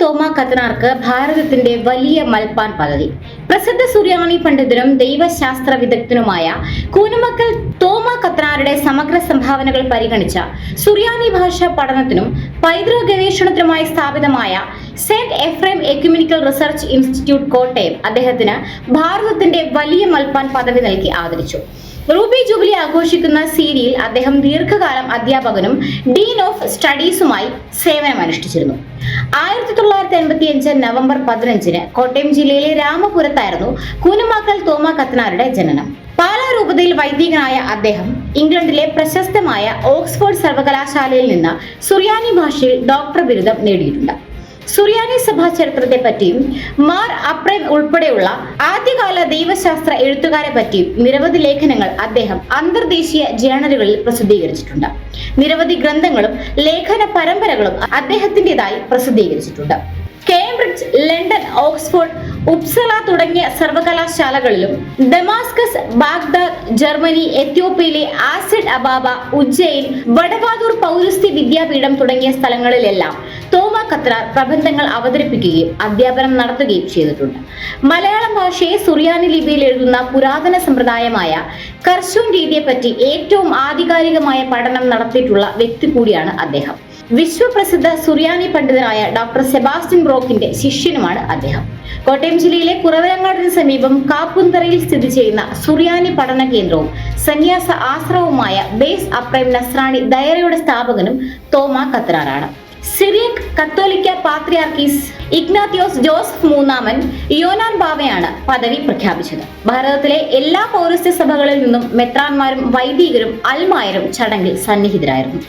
തോമാ കത്തനാർക്ക് ഭാരതത്തിന്റെ വലിയ മൽപ്പാൻ പദവി. പ്രസിദ്ധ സുറിയാനി പണ്ഡിതനും ദൈവശാസ്ത്ര വിദഗ്ധനുമായ കൂനമക്കൽ തോമാ കത്തനാരുടെ സമഗ്ര സംഭാവനകൾ പരിഗണിച്ച സുറിയാനി ഭാഷാ പഠനത്തിനും പൈതൃക ഗവേഷണത്തിനുമായി സ്ഥാപിതമായ saint Ephraim ecumenical research institute Kottayam അദ്ദേഹത്തിന് ഭാരതത്തിന്റെ വലിയ മൽപ്പാൻ പദവി നൽകി ആദരിച്ചു. റൂബി ജൂബിലി ആഘോഷിക്കുന്ന സീരിയൽ അദ്ദേഹം ദീർഘകാലം അധ്യാപകനും ഡീൻ ഓഫ് സ്റ്റഡീസുമായി സേവനമനുഷ്ഠിച്ചിരുന്നു. 1985 നവംബർ 15 കോട്ടയം ജില്ലയിലെ രാമപുരത്തായിരുന്നു കൂനമക്കൽ തോമാ കത്തനാരുടെ ജനനം. പാലാ രൂപതയിൽ വൈദികനായ അദ്ദേഹം ഇംഗ്ലണ്ടിലെ പ്രശസ്തമായ ഓക്സ്ഫോർഡ് സർവകലാശാലയിൽ നിന്ന് സുറിയാനി ഭാഷയിൽ ഡോക്ടർ ബിരുദം നേടിയിട്ടുണ്ട്. സുറിയാനി സഭാ ചരിത്രത്തെ പറ്റിയും മാർ അപ്രൈം ഉൾപ്പെടെയുള്ള ആദ്യകാല ദൈവശാസ്ത്ര എഴുത്തുകാരെ പറ്റിയും നിരവധി ലേഖനങ്ങൾ അദ്ദേഹം അന്തർദേശീയ ജേണലുകളിൽ പ്രസിദ്ധീകരിച്ചിട്ടുണ്ട്. നിരവധി ഗ്രന്ഥങ്ങളും ലേഖന പരമ്പരകളും അദ്ദേഹത്തിൻ്റെതായി പ്രസിദ്ധീകരിച്ചിട്ടുണ്ട്. കേംബ്രിഡ്ജ്, ലണ്ടൻ, ഓക്സ്ഫോർഡ്, ഉപ്സല തുടങ്ങിയ സർവകലാശാലകളിലും ദമാസ്കസ്, ബാഗ്ദാദ്, ജർമ്മനി, എത്യോപ്യയിലെ ആസിഡ് അബാബ, ഉജ്ജയിൻ, വടവാതൂർ പൗരസ്ത്യ വിദ്യാപീഠം തുടങ്ങിയ സ്ഥലങ്ങളിലെല്ലാം തോമാ കത്തനാർ പ്രബന്ധങ്ങൾ അവതരിപ്പിക്കുകയും അധ്യാപനം നടത്തുകയും ചെയ്തിട്ടുണ്ട്. മലയാളം ഭാഷയെ സുറിയാനി ലിപിയിൽ എഴുതുന്ന പുരാതന സമ്പ്രദായമായ കർഷൂൻ രീതിയെപ്പറ്റി ഏറ്റവും ആധികാരികമായ പഠനം നടത്തിയിട്ടുള്ള വ്യക്തി കൂടിയാണ് അദ്ദേഹം. വിശ്വപ്രസിദ്ധ സുറിയാനി പണ്ഡിതനായ ഡോക്ടർ സെബാസ്റ്റ്യൻ ബ്രോക്കിന്റെ ശിഷ്യനുമാണ് അദ്ദേഹം. കോട്ടയം ജില്ലയിലെ കുറവരങ്ങാടിന് സമീപം കാപ്പുന്തറയിൽ സ്ഥിതി ചെയ്യുന്ന സുറിയാനി പഠന കേന്ദ്രവും സന്യാസ ആശ്രമവുമായ ബേസ് അപ്രൈം നസ്രാണി ദയറയുടെ സ്ഥാപകനും തോമാ കത്തനാറാണ്. സിറിയക് കത്തോലിക്ക പാത്രിയാർക്കീസ് ഇഗ്നാത്യോസ് ജോസഫ് മൂന്നാമൻ യോനാൻ ബാവയാണ് പദവി പ്രഖ്യാപിച്ചത്. ഭാരതത്തിലെ എല്ലാ പൗരസ്ത്യ സഭകളിൽ നിന്നും മെത്രാന്മാരും വൈദികരും അൽമായരും ചടങ്ങിൽ സന്നിഹിതരായിരുന്നു.